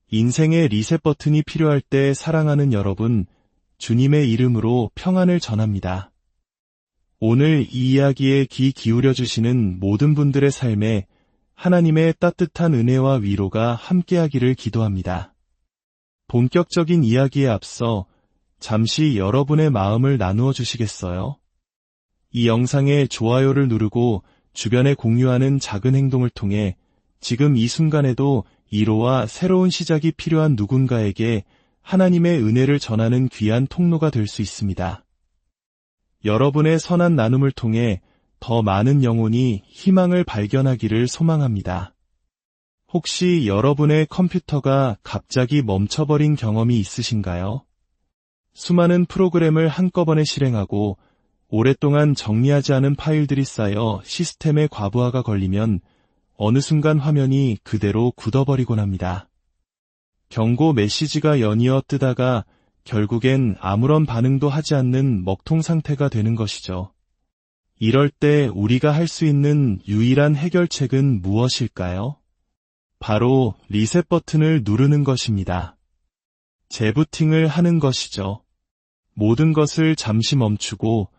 인생의 리셋 버튼이 필요할 때 사랑하는 여러분, 주님의 이름으로 평안을 전합니다. 오늘 이 이야기에 귀 기울여 주시는 모든 분들의 삶에 하나님의 따뜻한 은혜와 위로가 함께하기를 기도합니다. 본격적인 이야기에 앞서 잠시 여러분의 마음을 나누어 주시겠어요? 이 영상에 좋아요를 누르고 주변에 공유하는 작은 행동을 통해 지금 이 순간에도 위로와 새로운 시작이 필요한 누군가에게 하나님의 은혜를 전하는 귀한 통로가 될 수 있습니다. 여러분의 선한 나눔을 통해 더 많은 영혼이 희망을 발견하기를 소망합니다. 혹시 여러분의 컴퓨터가 갑자기 멈춰버린 경험이 있으신가요? 수많은 프로그램을 한꺼번에 실행하고 오랫동안 정리하지 않은 파일들이 쌓여 시스템의 과부하가 걸리면 어느 순간 화면이 그대로 굳어버리곤 합니다. 경고 메시지가 연이어 뜨다가 결국엔 아무런 반응도 하지 않는 먹통 상태가 되는 것이죠. 이럴 때 우리가 할 수 있는 유일한 해결책은 무엇일까요? 바로 리셋 버튼을 누르는 것입니다. 재부팅을 하는 것이죠. 모든 것을 잠시 멈추고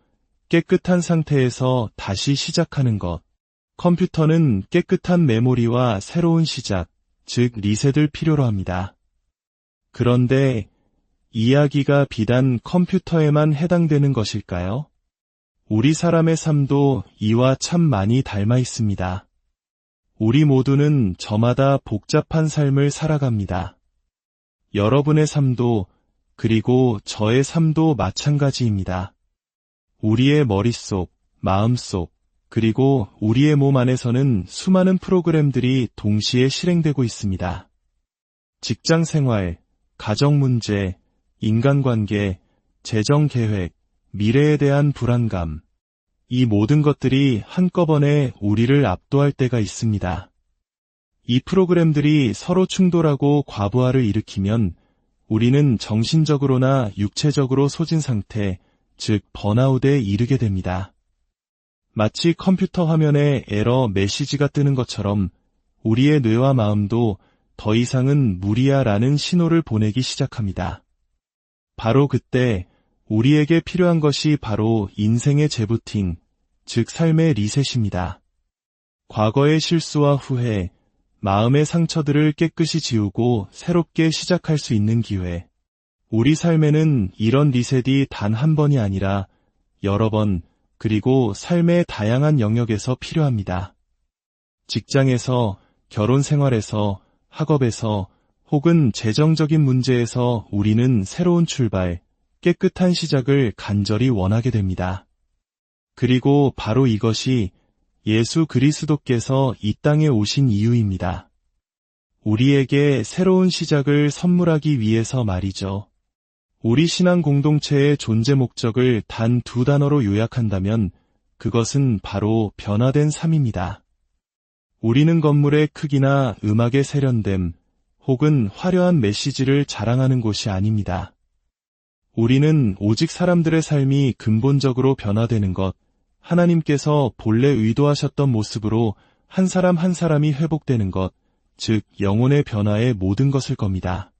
깨끗한 상태에서 다시 시작하는 것. 컴퓨터는 깨끗한 메모리와 새로운 시작, 즉 리셋을 필요로 합니다. 그런데 이야기가 비단 컴퓨터에만 해당되는 것일까요? 우리 사람의 삶도 이와 참 많이 닮아 있습니다. 우리 모두는 저마다 복잡한 삶을 살아갑니다. 여러분의 삶도 그리고 저의 삶도 마찬가지입니다. 우리의 머릿속, 마음속, 그리고 우리의 몸 안에서는 수많은 프로그램들이 동시에 실행되고 있습니다. 직장 생활, 가정 문제, 인간관계, 재정 계획, 미래에 대한 불안감, 이 모든 것들이 한꺼번에 우리를 압도할 때가 있습니다. 이 프로그램들이 서로 충돌하고 과부하를 일으키면 우리는 정신적으로나 육체적으로 소진 상태, 즉 번아웃에 이르게 됩니다. 마치 컴퓨터 화면에 에러 메시지가 뜨는 것처럼 우리의 뇌와 마음도 더 이상은 무리야라는 신호를 보내기 시작합니다. 바로 그때 우리에게 필요한 것이 바로 인생의 재부팅, 즉 삶의 리셋입니다. 과거의 실수와 후회, 마음의 상처들을 깨끗이 지우고 새롭게 시작할 수 있는 기회. 우리 삶에는 이런 리셋이 단 한 번이 아니라 여러 번, 그리고 삶의 다양한 영역에서 필요합니다. 직장에서, 결혼 생활에서, 학업에서, 혹은 재정적인 문제에서 우리는 새로운 출발, 깨끗한 시작을 간절히 원하게 됩니다. 그리고 바로 이것이 예수 그리스도께서 이 땅에 오신 이유입니다. 우리에게 새로운 시작을 선물하기 위해서 말이죠. 우리 신앙 공동체의 존재 목적을 단 2단어로 요약한다면 그것은 바로 변화된 삶입니다. 우리는 건물의 크기나 음악의 세련됨, 혹은 화려한 메시지를 자랑하는 곳이 아닙니다. 우리는 오직 사람들의 삶이 근본적으로 변화되는 것, 하나님께서 본래 의도하셨던 모습으로 한 사람 한 사람이 회복되는 것, 즉 영혼의 변화의 모든 것을 겁니다.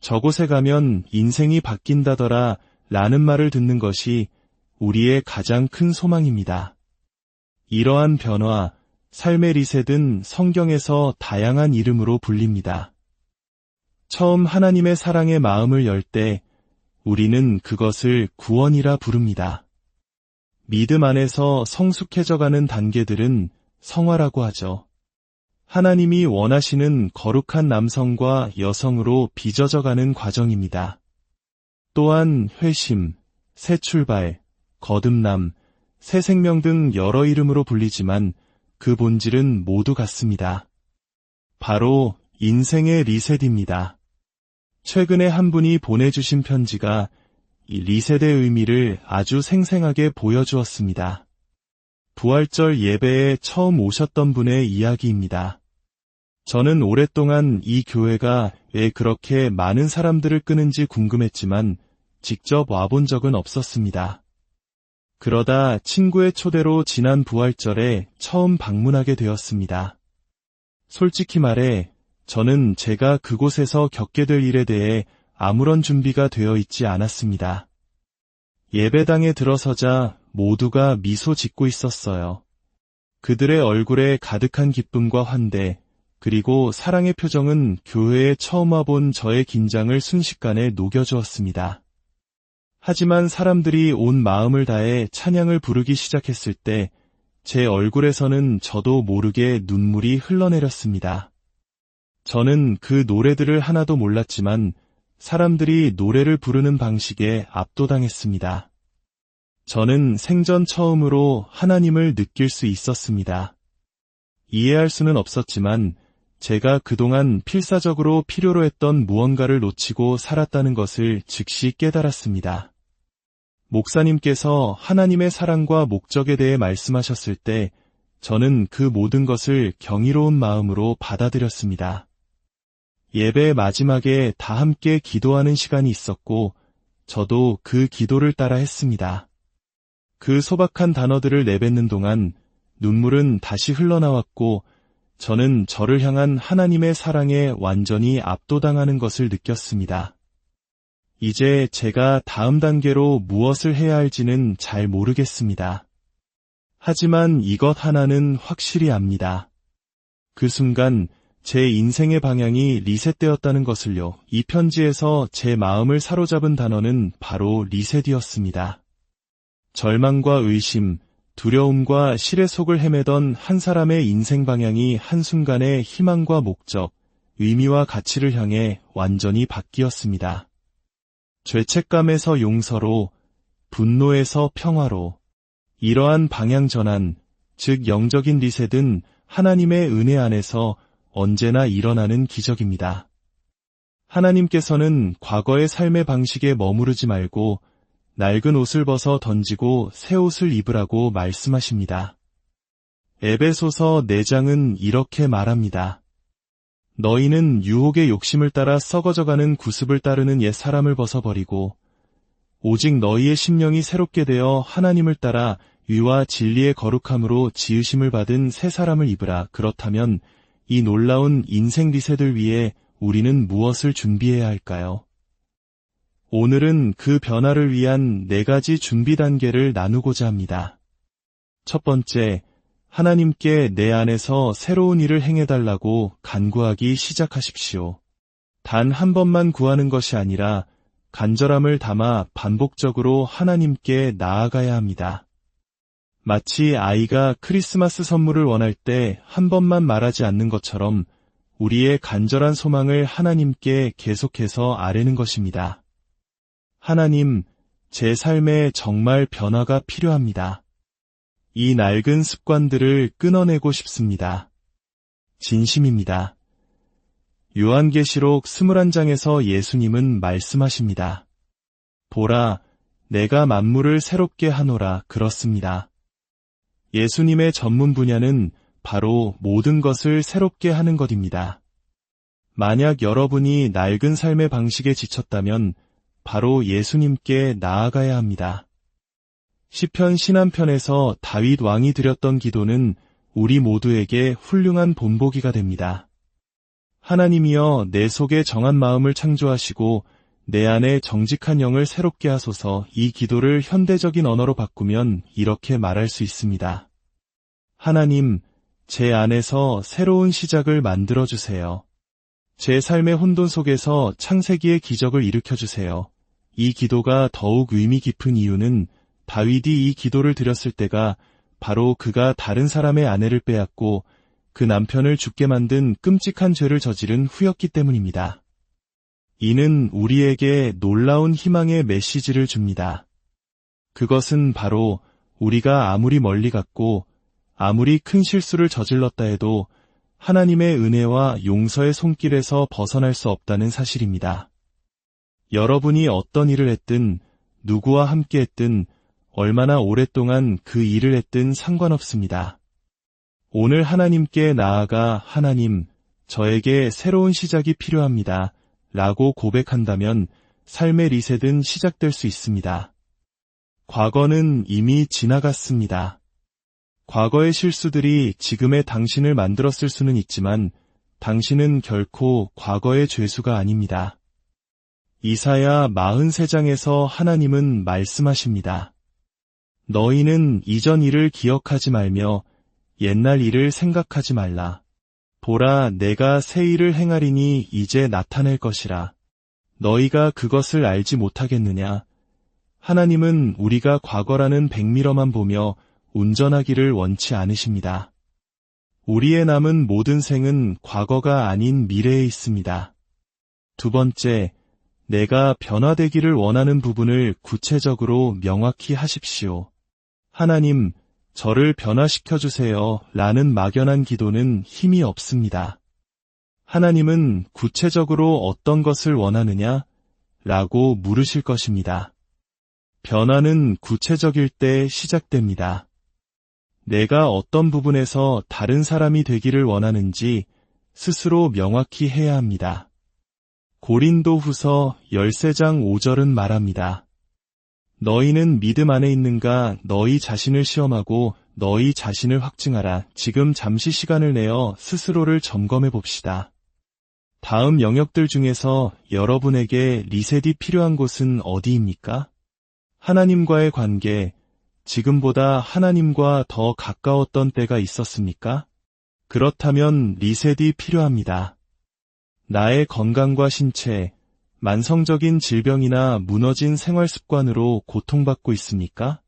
저곳에 가면 인생이 바뀐다더라 라는 말을 듣는 것이 우리의 가장 큰 소망입니다. 이러한 변화, 삶의 리셋은 성경에서 다양한 이름으로 불립니다. 처음 하나님의 사랑의 마음을 열 때 우리는 그것을 구원이라 부릅니다. 믿음 안에서 성숙해져가는 단계들은 성화라고 하죠. 하나님이 원하시는 거룩한 남성과 여성으로 빚어져가는 과정입니다. 또한 회심, 새 출발, 거듭남, 새 생명 등 여러 이름으로 불리지만 그 본질은 모두 같습니다. 바로 인생의 리셋입니다. 최근에 한 분이 보내주신 편지가 이 리셋의 의미를 아주 생생하게 보여주었습니다. 부활절 예배에 처음 오셨던 분의 이야기입니다. 저는 오랫동안 이 교회가 왜 그렇게 많은 사람들을 끄는지 궁금했지만 직접 와본 적은 없었습니다. 그러다 친구의 초대로 지난 부활절에 처음 방문하게 되었습니다. 솔직히 말해 저는 제가 그곳에서 겪게 될 일에 대해 아무런 준비가 되어 있지 않았습니다. 예배당에 들어서자 모두가 미소 짓고 있었어요. 그들의 얼굴에 가득한 기쁨과 환대, 그리고 사랑의 표정은 교회에 처음 와본 저의 긴장을 순식간에 녹여주었습니다. 하지만 사람들이 온 마음을 다해 찬양을 부르기 시작했을 때 제 얼굴에서는 저도 모르게 눈물이 흘러내렸습니다. 저는 그 노래들을 하나도 몰랐지만 사람들이 노래를 부르는 방식에 압도당했습니다. 저는 생전 처음으로 하나님을 느낄 수 있었습니다. 이해할 수는 없었지만 제가 그동안 필사적으로 필요로 했던 무언가를 놓치고 살았다는 것을 즉시 깨달았습니다. 목사님께서 하나님의 사랑과 목적에 대해 말씀하셨을 때 저는 그 모든 것을 경이로운 마음으로 받아들였습니다. 예배 마지막에 다 함께 기도하는 시간이 있었고 저도 그 기도를 따라 했습니다. 그 소박한 단어들을 내뱉는 동안 눈물은 다시 흘러나왔고 저는 저를 향한 하나님의 사랑에 완전히 압도당하는 것을 느꼈습니다. 이제 제가 다음 단계로 무엇을 해야 할지는 잘 모르겠습니다. 하지만 이것 하나는 확실히 압니다. 그 순간 제 인생의 방향이 리셋되었다는 것을요. 이 편지에서 제 마음을 사로잡은 단어는 바로 리셋이었습니다. 절망과 의심, 두려움과 실의 속을 헤매던 한 사람의 인생 방향이 한순간에 희망과 목적, 의미와 가치를 향해 완전히 바뀌었습니다. 죄책감에서 용서로, 분노에서 평화로, 이러한 방향 전환, 즉 영적인 리셋은 하나님의 은혜 안에서 언제나 일어나는 기적입니다. 하나님께서는 과거의 삶의 방식에 머무르지 말고 낡은 옷을 벗어 던지고 새 옷을 입으라고 말씀하십니다. 에베소서 4장은 이렇게 말합니다. 너희는 유혹의 욕심을 따라 썩어져가는 구습을 따르는 옛 사람을 벗어버리고 오직 너희의 심령이 새롭게 되어 하나님을 따라 의와 진리의 거룩함으로 지으심을 받은 새 사람을 입으라. 그렇다면 이 놀라운 인생 리셋을 위해 우리는 무엇을 준비해야 할까요? 오늘은 그 변화를 위한 4가지 준비 단계를 나누고자 합니다. 첫 번째, 하나님께 내 안에서 새로운 일을 행해달라고 간구하기 시작하십시오. 단 한 번만 구하는 것이 아니라 간절함을 담아 반복적으로 하나님께 나아가야 합니다. 마치 아이가 크리스마스 선물을 원할 때 한 번만 말하지 않는 것처럼 우리의 간절한 소망을 하나님께 계속해서 아뢰는 것입니다. 하나님, 제 삶에 정말 변화가 필요합니다. 이 낡은 습관들을 끊어내고 싶습니다. 진심입니다. 요한계시록 21장에서 예수님은 말씀하십니다. 보라, 내가 만물을 새롭게 하노라. 그렇습니다. 예수님의 전문 분야는 바로 모든 것을 새롭게 하는 것입니다. 만약 여러분이 낡은 삶의 방식에 지쳤다면 바로 예수님께 나아가야 합니다. 시편 신한편에서 다윗 왕이 드렸던 기도는 우리 모두에게 훌륭한 본보기가 됩니다. 하나님이여, 내 속에 정한 마음을 창조하시고 내 안에 정직한 영을 새롭게 하소서. 이 기도를 현대적인 언어로 바꾸면 이렇게 말할 수 있습니다. 하나님, 제 안에서 새로운 시작을 만들어주세요. 제 삶의 혼돈 속에서 창세기의 기적을 일으켜주세요. 이 기도가 더욱 의미 깊은 이유는 다윗이 이 기도를 드렸을 때가 바로 그가 다른 사람의 아내를 빼앗고 그 남편을 죽게 만든 끔찍한 죄를 저지른 후였기 때문입니다. 이는 우리에게 놀라운 희망의 메시지를 줍니다. 그것은 바로 우리가 아무리 멀리 갔고 아무리 큰 실수를 저질렀다 해도 하나님의 은혜와 용서의 손길에서 벗어날 수 없다는 사실입니다. 여러분이 어떤 일을 했든 누구와 함께 했든 얼마나 오랫동안 그 일을 했든 상관없습니다. 오늘 하나님께 나아가 하나님, 저에게 새로운 시작이 필요합니다. 라고 고백한다면 삶의 리셋은 시작될 수 있습니다. 과거는 이미 지나갔습니다. 과거의 실수들이 지금의 당신을 만들었을 수는 있지만 당신은 결코 과거의 죄수가 아닙니다. 이사야 43장에서 하나님은 말씀하십니다. 너희는 이전 일을 기억하지 말며 옛날 일을 생각하지 말라. 보라, 내가 새 일을 행하리니 이제 나타낼 것이라. 너희가 그것을 알지 못하겠느냐? 하나님은 우리가 과거라는 백미러만 보며 운전하기를 원치 않으십니다. 우리의 남은 모든 생은 과거가 아닌 미래에 있습니다. 두 번째, 내가 변화되기를 원하는 부분을 구체적으로 명확히 하십시오. 하나님, 저를 변화시켜 주세요 라는 막연한 기도는 힘이 없습니다. 하나님은 구체적으로 어떤 것을 원하느냐? 라고 물으실 것입니다. 변화는 구체적일 때 시작됩니다. 내가 어떤 부분에서 다른 사람이 되기를 원하는지 스스로 명확히 해야 합니다. 고린도후서 13장 5절은 말합니다. 너희는 믿음 안에 있는가? 너희 자신을 시험하고 너희 자신을 확증하라. 지금 잠시 시간을 내어 스스로를 점검해 봅시다. 다음 영역들 중에서 여러분에게 리셋이 필요한 곳은 어디입니까? 하나님과의 관계, 지금보다 하나님과 더 가까웠던 때가 있었습니까? 그렇다면 리셋이 필요합니다. 나의 건강과 신체, 만성적인 질병이나 무너진 생활 습관으로 고통받고 있습니까?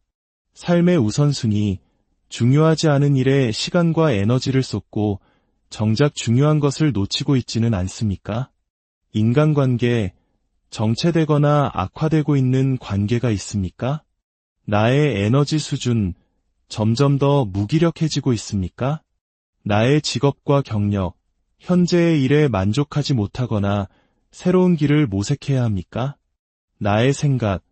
삶의 우선순위, 중요하지 않은 일에 시간과 에너지를 쏟고 정작 중요한 것을 놓치고 있지는 않습니까? 인간관계, 정체되거나 악화되고 있는 관계가 있습니까? 나의 에너지 수준, 점점 더 무기력해지고 있습니까? 나의 직업과 경력, 현재의 일에 만족하지 못하거나 새로운 길을 모색해야 합니까? 나의 생각,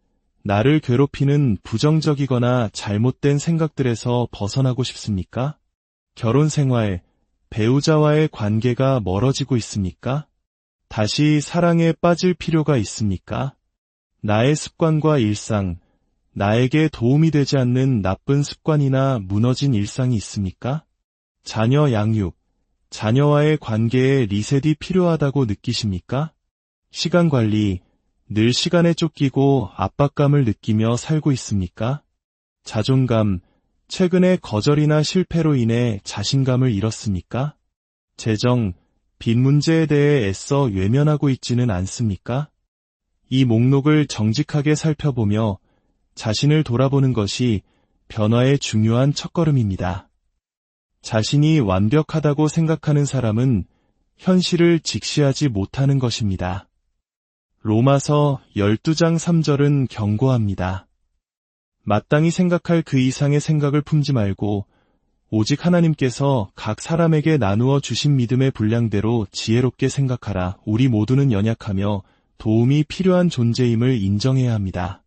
나를 괴롭히는 부정적이거나 잘못된 생각들에서 벗어나고 싶습니까? 결혼 생활, 배우자와의 관계가 멀어지고 있습니까? 다시 사랑에 빠질 필요가 있습니까? 나의 습관과 일상, 나에게 도움이 되지 않는 나쁜 습관이나 무너진 일상이 있습니까? 자녀 양육, 자녀와의 관계에 리셋이 필요하다고 느끼십니까? 시간 관리, 늘 시간에 쫓기고 압박감을 느끼며 살고 있습니까? 자존감, 최근에 거절이나 실패로 인해 자신감을 잃었습니까? 재정, 빚 문제에 대해 애써 외면하고 있지는 않습니까? 이 목록을 정직하게 살펴보며 자신을 돌아보는 것이 변화의 중요한 첫걸음입니다. 자신이 완벽하다고 생각하는 사람은 현실을 직시하지 못하는 것입니다. 로마서 12장 3절은 경고합니다. 마땅히 생각할 그 이상의 생각을 품지 말고 오직 하나님께서 각 사람에게 나누어 주신 믿음의 분량대로 지혜롭게 생각하라. 우리 모두는 연약하며 도움이 필요한 존재임을 인정해야 합니다.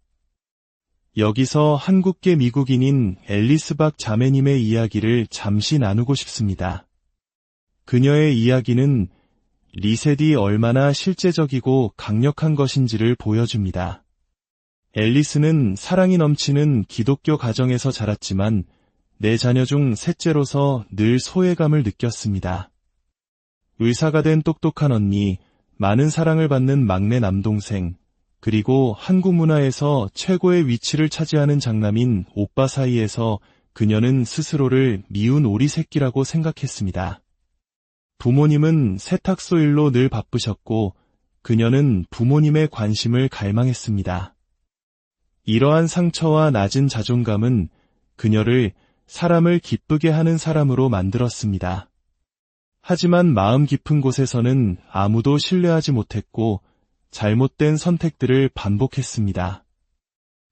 여기서 한국계 미국인인 앨리스 박 자매님의 이야기를 잠시 나누고 싶습니다. 그녀의 이야기는 리셋이 얼마나 실제적이고 강력한 것인지를 보여줍니다. 앨리스는 사랑이 넘치는 기독교 가정에서 자랐지만 네 자녀 중 셋째로서 늘 소외감을 느꼈습니다. 의사가 된 똑똑한 언니, 많은 사랑을 받는 막내 남동생, 그리고 한국 문화에서 최고의 위치를 차지하는 장남인 오빠 사이에서 그녀는 스스로를 미운 오리 새끼라고 생각했습니다. 부모님은 세탁소 일로 늘 바쁘셨고 그녀는 부모님의 관심을 갈망했습니다. 이러한 상처와 낮은 자존감은 그녀를 사람을 기쁘게 하는 사람으로 만들었습니다. 하지만 마음 깊은 곳에서는 아무도 신뢰하지 못했고 잘못된 선택들을 반복했습니다.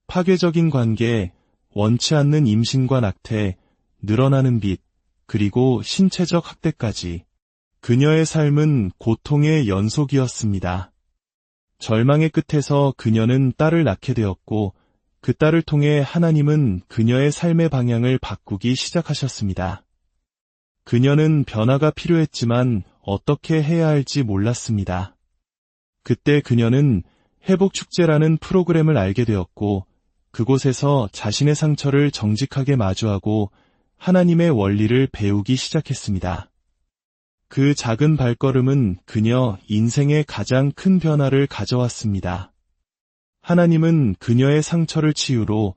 파괴적인 관계, 원치 않는 임신과 낙태, 늘어나는 빚, 그리고 신체적 학대까지. 그녀의 삶은 고통의 연속이었습니다. 절망의 끝에서 그녀는 딸을 낳게 되었고 그 딸을 통해 하나님은 그녀의 삶의 방향을 바꾸기 시작하셨습니다. 그녀는 변화가 필요했지만 어떻게 해야 할지 몰랐습니다. 그때 그녀는 회복축제라는 프로그램을 알게 되었고 그곳에서 자신의 상처를 정직하게 마주하고 하나님의 원리를 배우기 시작했습니다. 그 작은 발걸음은 그녀 인생의 가장 큰 변화를 가져왔습니다. 하나님은 그녀의 상처를 치유로,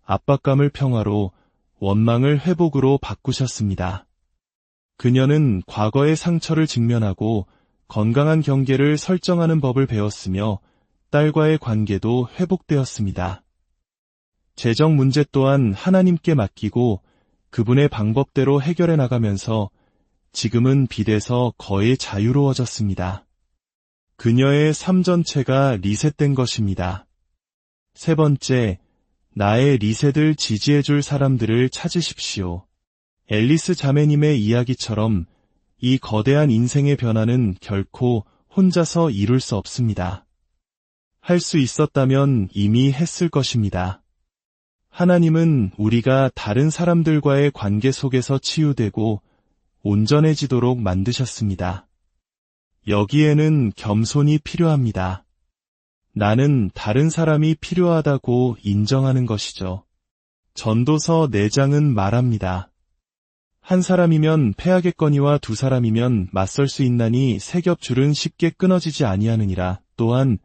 압박감을 평화로, 원망을 회복으로 바꾸셨습니다. 그녀는 과거의 상처를 직면하고 건강한 경계를 설정하는 법을 배웠으며 딸과의 관계도 회복되었습니다. 재정 문제 또한 하나님께 맡기고 그분의 방법대로 해결해 나가면서 지금은 빚에서 거의 자유로워졌습니다. 그녀의 삶 전체가 리셋된 것입니다. 세 번째, 나의 리셋을 지지해줄 사람들을 찾으십시오. 앨리스 자매님의 이야기처럼 이 거대한 인생의 변화는 결코 혼자서 이룰 수 없습니다. 할 수 있었다면 이미 했을 것입니다. 하나님은 우리가 다른 사람들과의 관계 속에서 치유되고 온전해지도록 만드셨습니다. 여기에는 겸손이 필요합니다. 나는 다른 사람이 필요하다고 인정하는 것이죠. 전도서 4장은 말합니다. 한 사람이면 패하겠거니와 두 사람이면 맞설 수 있나니 세 겹줄은 쉽게 끊어지지 아니하느니라. 또한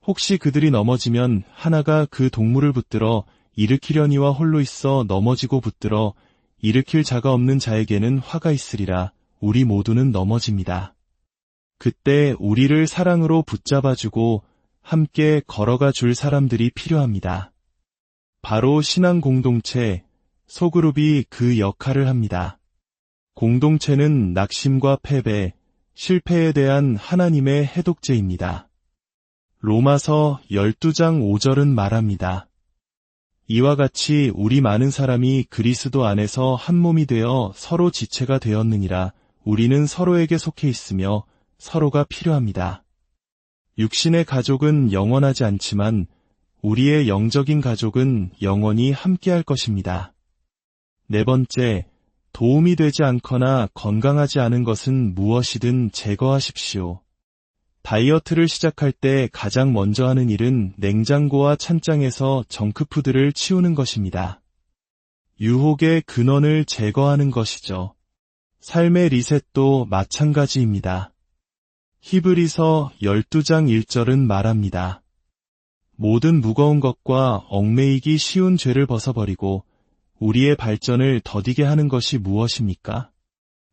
혹시 그들이 넘어지면 하나가 그 동물을 붙들어 일으키려니와 홀로 있어 넘어지고 붙들어 일으킬 자가 없는 자에게는 화가 있으리라. 우리 모두는 넘어집니다. 그때 우리를 사랑으로 붙잡아주고 함께 걸어가 줄 사람들이 필요합니다. 바로 신앙 공동체, 소그룹이 그 역할을 합니다. 공동체는 낙심과 패배, 실패에 대한 하나님의 해독제입니다. 로마서 12장 5절은 말합니다. 이와 같이 우리 많은 사람이 그리스도 안에서 한 몸이 되어 서로 지체가 되었느니라. 우리는 서로에게 속해 있으며 서로가 필요합니다. 육신의 가족은 영원하지 않지만 우리의 영적인 가족은 영원히 함께할 것입니다. 네 번째, 도움이 되지 않거나 건강하지 않은 것은 무엇이든 제거하십시오. 다이어트를 시작할 때 가장 먼저 하는 일은 냉장고와 찬장에서 정크푸드를 치우는 것입니다. 유혹의 근원을 제거하는 것이죠. 삶의 리셋도 마찬가지입니다. 히브리서 12장 1절은 말합니다. 모든 무거운 것과 얽매이기 쉬운 죄를 벗어버리고 우리의 발전을 더디게 하는 것이 무엇입니까?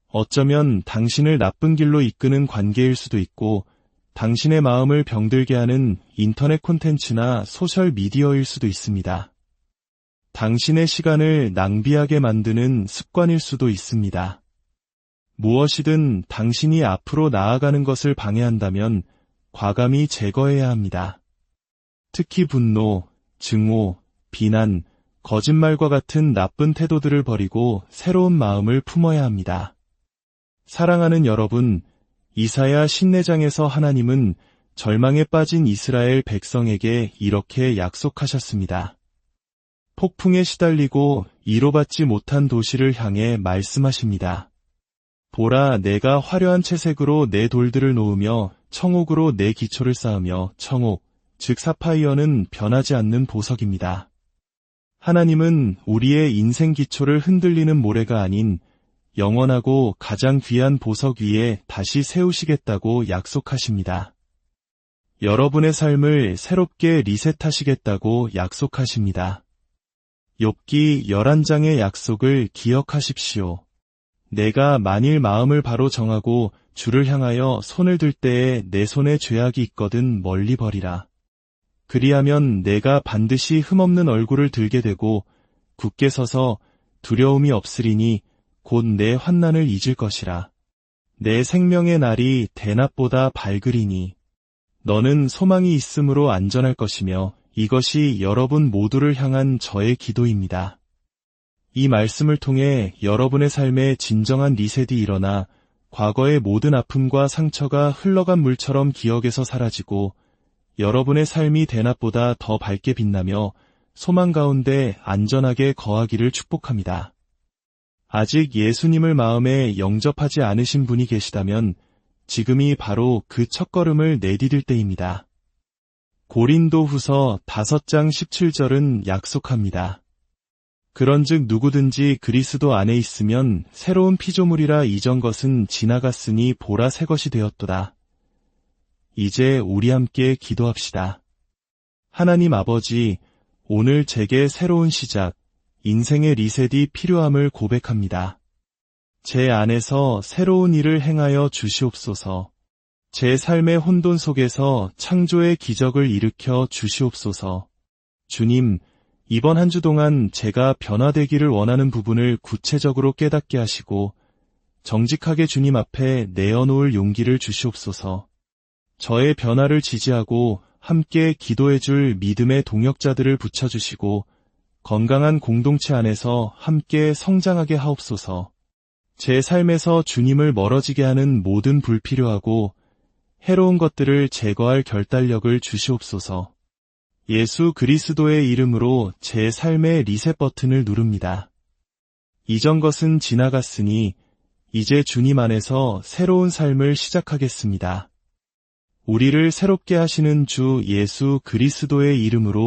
어쩌면 당신을 나쁜 길로 이끄는 관계일 수도 있고 당신의 마음을 병들게 하는 인터넷 콘텐츠나 소셜 미디어일 수도 있습니다. 당신의 시간을 낭비하게 만드는 습관일 수도 있습니다. 무엇이든 당신이 앞으로 나아가는 것을 방해한다면 과감히 제거해야 합니다. 특히 분노, 증오, 비난, 거짓말과 같은 나쁜 태도들을 버리고 새로운 마음을 품어야 합니다. 사랑하는 여러분, 이사야 14장에서 하나님은 절망에 빠진 이스라엘 백성에게 이렇게 약속하셨습니다. 폭풍에 시달리고 위로받지 못한 도시를 향해 말씀하십니다. 보라, 내가 화려한 채색으로 내 돌들을 놓으며 청옥으로 내 기초를 쌓으며 청옥, 즉 사파이어는 변하지 않는 보석입니다. 하나님은 우리의 인생 기초를 흔들리는 모래가 아닌 영원하고 가장 귀한 보석 위에 다시 세우시겠다고 약속하십니다. 여러분의 삶을 새롭게 리셋하시겠다고 약속하십니다. 욥기 11장의 약속을 기억하십시오. 내가 만일 마음을 바로 정하고 주를 향하여 손을 들 때에 내 손에 죄악이 있거든 멀리 버리라. 그리하면 내가 반드시 흠없는 얼굴을 들게 되고 굳게 서서 두려움이 없으리니 곧 내 환난을 잊을 것이라. 내 생명의 날이 대낮보다 밝으리니 너는 소망이 있으므로 안전할 것이며 이것이 여러분 모두를 향한 저의 기도입니다. 이 말씀을 통해 여러분의 삶에 진정한 리셋이 일어나 과거의 모든 아픔과 상처가 흘러간 물처럼 기억에서 사라지고 여러분의 삶이 대낮보다 더 밝게 빛나며 소망 가운데 안전하게 거하기를 축복합니다. 아직 예수님을 마음에 영접하지 않으신 분이 계시다면 지금이 바로 그 첫걸음을 내디딜 때입니다. 고린도후서 5장 17절은 약속합니다. 그런즉 누구든지 그리스도 안에 있으면 새로운 피조물이라 이전 것은 지나갔으니 보라 새 것이 되었도다. 이제 우리 함께 기도합시다. 하나님 아버지, 오늘 제게 새로운 시작, 인생의 리셋이 필요함을 고백합니다. 제 안에서 새로운 일을 행하여 주시옵소서. 제 삶의 혼돈 속에서 창조의 기적을 일으켜 주시옵소서. 주님, 이번 한 주 동안 제가 변화되기를 원하는 부분을 구체적으로 깨닫게 하시고 정직하게 주님 앞에 내어놓을 용기를 주시옵소서. 저의 변화를 지지하고 함께 기도해 줄 믿음의 동역자들을 붙여주시고 건강한 공동체 안에서 함께 성장하게 하옵소서. 제 삶에서 주님을 멀어지게 하는 모든 불필요하고 해로운 것들을 제거할 결단력을 주시옵소서. 예수 그리스도의 이름으로 제 삶의 리셋 버튼을 누릅니다. 이전 것은 지나갔으니 이제 주님 안에서 새로운 삶을 시작하겠습니다. 우리를 새롭게 하시는 주 예수 그리스도의 이름으로